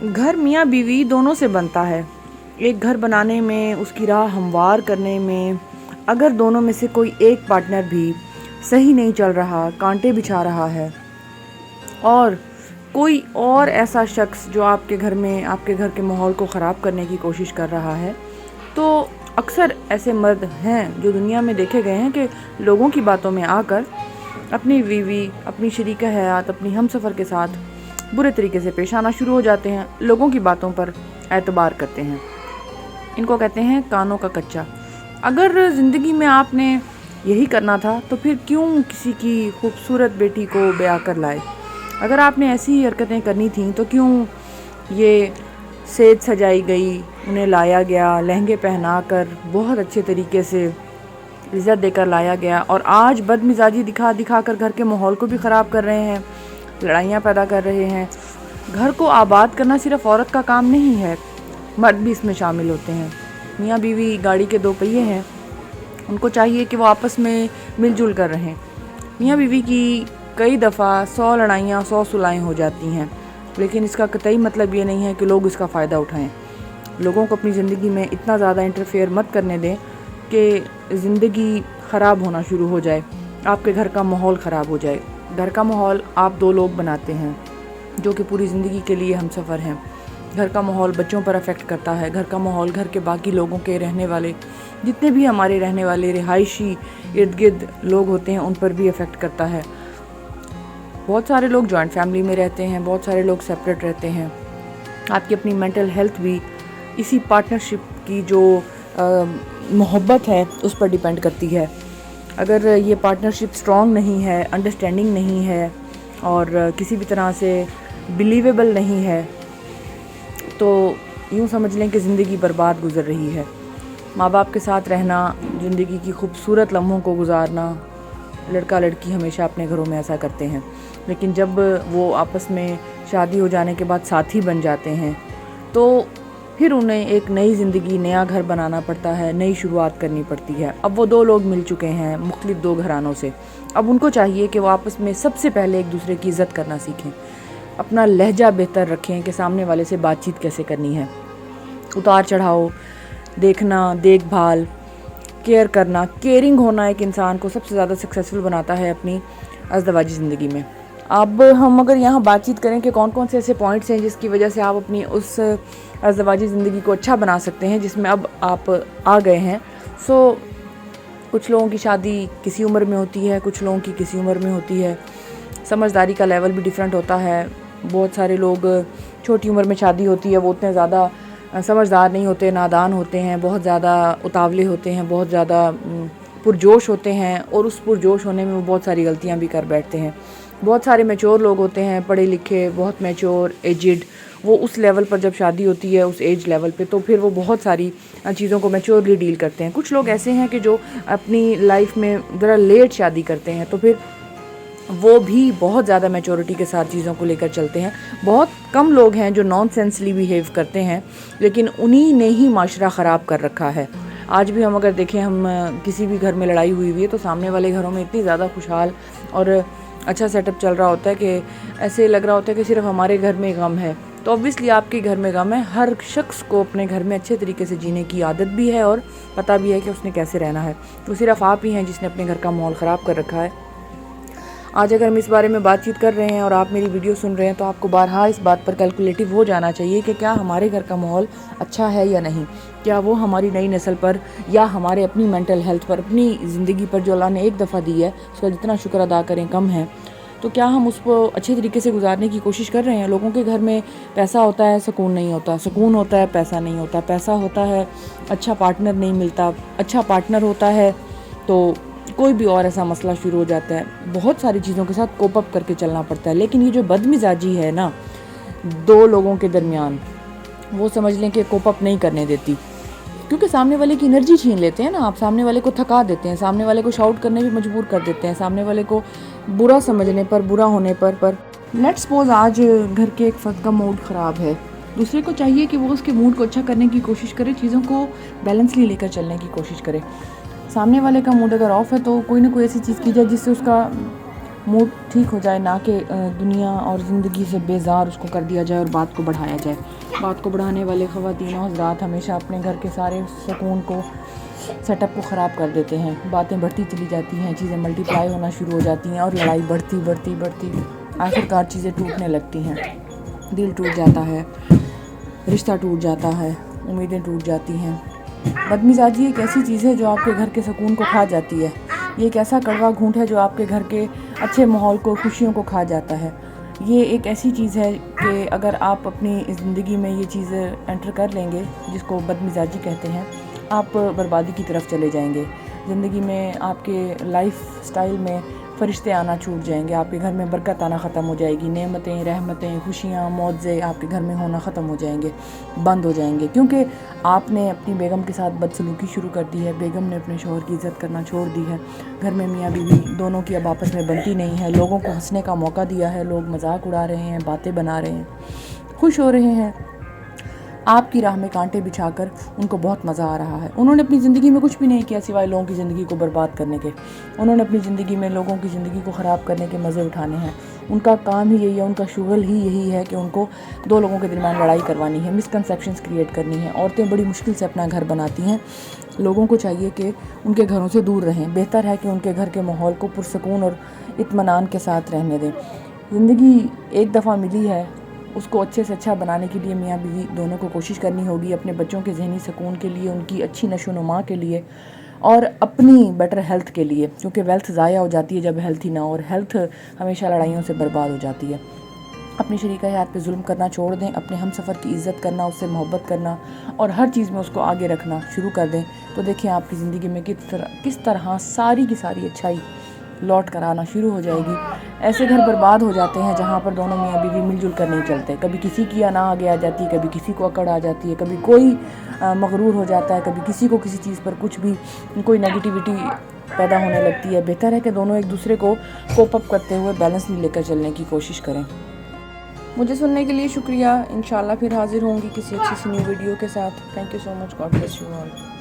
گھر میاں بیوی دونوں سے بنتا ہے. ایک گھر بنانے میں، اس کی راہ ہموار کرنے میں اگر دونوں میں سے کوئی ایک پارٹنر بھی صحیح نہیں چل رہا، کانٹے بچھا رہا ہے، اور کوئی اور ایسا شخص جو آپ کے گھر کے ماحول کو خراب کرنے کی کوشش کر رہا ہے، تو اکثر ایسے مرد ہیں جو دنیا میں دیکھے گئے ہیں کہ لوگوں کی باتوں میں آ کر اپنی بیوی، اپنی شریکہ حیات، اپنی ہمسفر کے ساتھ برے طریقے سے پیش آنا شروع ہو جاتے ہیں، لوگوں کی باتوں پر اعتبار کرتے ہیں. ان کو کہتے ہیں کانوں کا کچا. اگر زندگی میں آپ نے یہی کرنا تھا تو پھر کیوں کسی کی خوبصورت بیٹی کو بیاہ کر لائے؟ اگر آپ نے ایسی حرکتیں کرنی تھیں تو کیوں یہ سیج سجائی گئی، انہیں لایا گیا، لہنگے پہنا کر بہت اچھے طریقے سے عزت دے کر لایا گیا، اور آج بد مزاجی دکھا کر گھر کے ماحول کو بھی خراب کر رہے ہیں، لڑائیاں پیدا کر رہے ہیں. گھر کو آباد کرنا صرف عورت کا کام نہیں ہے، مرد بھی اس میں شامل ہوتے ہیں. میاں بیوی گاڑی کے 2 پہیے ہیں، ان کو چاہیے کہ وہ آپس میں مل جل کر رہیں. میاں بیوی کی کئی دفعہ 100 لڑائیاں، 100 صلحیں ہو جاتی ہیں، لیکن اس کا قطعی مطلب یہ نہیں ہے کہ لوگ اس کا فائدہ اٹھائیں. لوگوں کو اپنی زندگی میں اتنا زیادہ انٹرفیئر مت کرنے دیں کہ زندگی خراب ہونا شروع ہو جائے، آپ کے گھر کا ماحول خراب ہو جائے. گھر کا ماحول آپ 2 لوگ بناتے ہیں جو کہ پوری زندگی کے لیے ہم سفر ہیں. گھر کا ماحول بچوں پر افیکٹ کرتا ہے. گھر کا ماحول گھر کے باقی لوگوں کے رہنے والے، جتنے بھی ہمارے رہنے والے رہائشی ارد گرد لوگ ہوتے ہیں، ان پر بھی افیکٹ کرتا ہے. بہت سارے لوگ جوائنٹ فیملی میں رہتے ہیں، بہت سارے لوگ سیپریٹ رہتے ہیں. آپ کی اپنی مینٹل ہیلتھ بھی اسی پارٹنرشپ کی جو محبت ہے اس پر ڈیپینڈ کرتی ہے. اگر یہ پارٹنرشپ اسٹرانگ نہیں ہے، انڈرسٹینڈنگ نہیں ہے، اور کسی بھی طرح سے بلیویبل نہیں ہے، تو یوں سمجھ لیں کہ زندگی برباد گزر رہی ہے. ماں باپ کے ساتھ رہنا، زندگی کی خوبصورت لمحوں کو گزارنا، لڑکا لڑکی ہمیشہ اپنے گھروں میں ایسا کرتے ہیں، لیکن جب وہ آپس میں شادی ہو جانے کے بعد ساتھی بن جاتے ہیں تو پھر انہیں ایک نئی زندگی، نیا گھر بنانا پڑتا ہے، نئی شروعات کرنی پڑتی ہے. اب وہ 2 لوگ مل چکے ہیں مختلف 2 گھرانوں سے. اب ان کو چاہیے کہ وہ آپس میں سب سے پہلے ایک دوسرے کی عزت کرنا سیکھیں، اپنا لہجہ بہتر رکھیں کہ سامنے والے سے بات چیت کیسے کرنی ہے. اتار چڑھاؤ دیکھنا، دیکھ بھال، کیئر کرنا، کیئرنگ ہونا ایک انسان کو سب سے زیادہ سکسیسفل بناتا ہے اپنی ازدواجی زندگی میں. اب ہم اگر یہاں بات چیت کریں کہ کون کون سے ایسے پوائنٹس ہیں جس کی وجہ سے آپ اپنی اس ازدواجی زندگی کو اچھا بنا سکتے ہیں جس میں اب آپ آ گئے ہیں. کچھ لوگوں کی شادی کسی عمر میں ہوتی ہے، کچھ لوگوں کی کسی عمر میں ہوتی ہے. سمجھداری کا لیول بھی ڈیفرنٹ ہوتا ہے. بہت سارے لوگ چھوٹی عمر میں شادی ہوتی ہے، وہ اتنے زیادہ سمجھدار نہیں ہوتے، نادان ہوتے ہیں، بہت زیادہ اتاولے ہوتے ہیں، بہت زیادہ پرجوش ہوتے ہیں، اور اس پرجوش ہونے میں وہ بہت ساری غلطیاں بھی کر بیٹھتے ہیں. بہت سارے میچور لوگ ہوتے ہیں، پڑھے لکھے، بہت میچور، ایجڈ، وہ اس لیول پر جب شادی ہوتی ہے، اس ایج لیول پہ، تو پھر وہ بہت ساری چیزوں کو میچورلی ڈیل کرتے ہیں. کچھ لوگ ایسے ہیں کہ جو اپنی لائف میں ذرا لیٹ شادی کرتے ہیں، تو پھر وہ بھی بہت زیادہ میچورٹی کے ساتھ چیزوں کو لے کر چلتے ہیں. بہت کم لوگ ہیں جو نان سینسلی بیہیو کرتے ہیں، لیکن انہی نے ہی معاشرہ خراب کر رکھا ہے. آج بھی ہم اگر دیکھیں، ہم کسی بھی گھر میں لڑائی ہوئی ہے تو سامنے والے گھروں میں اتنی زیادہ خوشحال اور اچھا سیٹ اپ چل رہا ہوتا ہے کہ ایسے لگ رہا ہوتا ہے کہ صرف ہمارے گھر میں غم ہے. تو اوبویسلی آپ کے گھر میں غم ہے. ہر شخص کو اپنے گھر میں اچھے طریقے سے جینے کی عادت بھی ہے اور پتہ بھی ہے کہ اس نے کیسے رہنا ہے. تو صرف آپ ہی ہیں جس نے اپنے گھر کا ماحول خراب کر رکھا ہے. آج اگر ہم اس بارے میں بات چیت کر رہے ہیں اور آپ میری ویڈیو سن رہے ہیں تو آپ کو بارہا اس بات پر کیلکولیٹو ہو جانا چاہیے کہ کیا ہمارے گھر کا ماحول اچھا ہے یا نہیں. کیا وہ ہماری نئی نسل پر یا ہمارے اپنی مینٹل ہیلتھ پر، اپنی زندگی پر جو اللہ نے ایک دفعہ دی ہے اس کا جتنا شکر ادا کریں کم ہے. تو کیا ہم اس کو اچھے طریقے سے گزارنے کی کوشش کر رہے ہیں؟ لوگوں کے گھر میں پیسہ ہوتا ہے، سکون نہیں ہوتا، سکون ہوتا ہے، پیسہ نہیں ہوتا، پیسہ ہوتا ہے، اچھا پارٹنر نہیں ملتا، اچھا پارٹنر ہوتا ہے تو کوئی بھی اور ایسا مسئلہ شروع ہو جاتا ہے. بہت ساری چیزوں کے ساتھ کوپ اپ کر کے چلنا پڑتا ہے. لیکن یہ جو بدمزاجی ہے نا 2 لوگوں کے درمیان، وہ سمجھ لیں کہ کوپ اپ نہیں کرنے دیتی، کیونکہ سامنے والے کی انرجی چھین لیتے ہیں نا آپ. سامنے والے کو تھکا دیتے ہیں، سامنے والے کو شاؤٹ کرنے بھی مجبور کر دیتے ہیں، سامنے والے کو برا سمجھنے پر، برا ہونے پر. لیٹس سپوز آج گھر کے ایک فرد کا موڈ خراب ہے، دوسرے کو چاہیے کہ وہ اس کے موڈ کو اچھا کرنے کی کوشش کرے، چیزوں کو بیلنسلی لے کر چلنے کی کوشش کرے. سامنے والے کا موڈ اگر آف ہے تو کوئی نہ کوئی ایسی چیز کی جائے جس سے اس کا موڈ ٹھیک ہو جائے، نہ کہ دنیا اور زندگی سے بیزار اس کو کر دیا جائے اور بات کو بڑھایا جائے۔ بات کو بڑھانے والے خواتین و حضرات ہمیشہ اپنے گھر کے سارے سکون کو، سیٹ اپ کو خراب کر دیتے ہیں۔ باتیں بڑھتی چلی جاتی ہیں، چیزیں ملٹی پلائی ہونا شروع ہو جاتی ہیں اور لڑائی بڑھتی آخرکار چیزیں ٹوٹنے لگتی ہیں، دل ٹوٹ جاتا ہے، رشتہ ٹوٹ جاتا ہے، امیدیں ٹوٹ جاتی ہیں۔ بدمزاجی ایک ایسی چیز ہے جو آپ کے گھر کے سکون کو کھا جاتی ہے۔ یہ ایک ایسا کڑوا گھونٹ ہے جو آپ کے گھر کے اچھے ماحول کو، خوشیوں کو کھا جاتا ہے۔ یہ ایک ایسی چیز ہے کہ اگر آپ اپنی زندگی میں یہ چیز انٹر کر لیں گے، جس کو بدمزاجی کہتے ہیں، آپ بربادی کی طرف چلے جائیں گے۔ زندگی میں آپ کے لائف سٹائل میں فرشتے آنا چھوٹ جائیں گے، آپ کے گھر میں برکت آنا ختم ہو جائے گی، نعمتیں، رحمتیں، خوشیاں، معجزے آپ کے گھر میں ہونا ختم ہو جائیں گے، بند ہو جائیں گے، کیونکہ آپ نے اپنی بیگم کے ساتھ بدسلوکی شروع کر دی ہے، بیگم نے اپنے شوہر کی عزت کرنا چھوڑ دی ہے، گھر میں میاں بیوی دونوں کی اب آپس میں بنتی نہیں ہے، لوگوں کو ہنسنے کا موقع دیا ہے، لوگ مذاق اڑا رہے ہیں، باتیں بنا رہے ہیں، خوش ہو رہے ہیں، آپ کی راہ میں کانٹے بچھا کر ان کو بہت مزہ آ رہا ہے۔ انہوں نے اپنی زندگی میں کچھ بھی نہیں کیا سوائے لوگوں کی زندگی کو برباد کرنے کے۔ انہوں نے اپنی زندگی میں لوگوں کی زندگی کو خراب کرنے کے مزے اٹھانے ہیں۔ ان کا کام ہی یہی ہے، ان کا شغل ہی یہی ہے کہ ان کو دو لوگوں کے درمیان لڑائی کروانی ہے، مسکنسیپشنز کریٹ کرنی ہے۔ عورتیں بڑی مشکل سے اپنا گھر بناتی ہیں، لوگوں کو چاہیے کہ ان کے گھروں سے دور رہیں، بہتر ہے کہ ان کے گھر کے ماحول کو پرسکون اور اطمینان کے ساتھ رہنے دیں۔ زندگی ایک دفعہ ملی ہے، اس کو اچھے سے اچھا بنانے کے لیے میاں بیوی دونوں کو کوشش کرنی ہوگی، اپنے بچوں کے ذہنی سکون کے لیے، ان کی اچھی نشو و نما کے لیے اور اپنی بیٹر ہیلتھ کے لیے، کیونکہ ویلتھ ضائع ہو جاتی ہے جب ہیلتھ ہی نہ ہو، اور ہیلتھ ہمیشہ لڑائیوں سے برباد ہو جاتی ہے۔ اپنی شریکہ حیات پہ ظلم کرنا چھوڑ دیں، اپنے ہم سفر کی عزت کرنا، اس سے محبت کرنا اور ہر چیز میں اس کو آگے رکھنا شروع کر دیں، تو دیکھیں آپ کی زندگی میں کس طرح ساری کی ساری اچھائی لوٹ کر آنا شروع ہو جائے گی۔ ایسے گھر برباد ہو جاتے ہیں جہاں پر دونوں میاں بیوی مل جل کر نہیں چلتے، کبھی کسی کی انا آگے آ جاتی ہے، کبھی کسی کو اکڑ آ جاتی ہے، کبھی کوئی مغرور ہو جاتا ہے، کبھی کسی کو کسی چیز پر کچھ بھی کوئی نیگیٹیوٹی پیدا ہونے لگتی ہے۔ بہتر ہے کہ دونوں ایک دوسرے کو کوپ اپ کرتے ہوئے بیلنس لے کر چلنے کی کوشش کریں۔ مجھے سننے کے لیے شکریہ، انشاءاللہ پھر حاضر ہوں گی کسی اچھی سی نیو ویڈیو کے ساتھ۔ Thank you so much, God bless you all.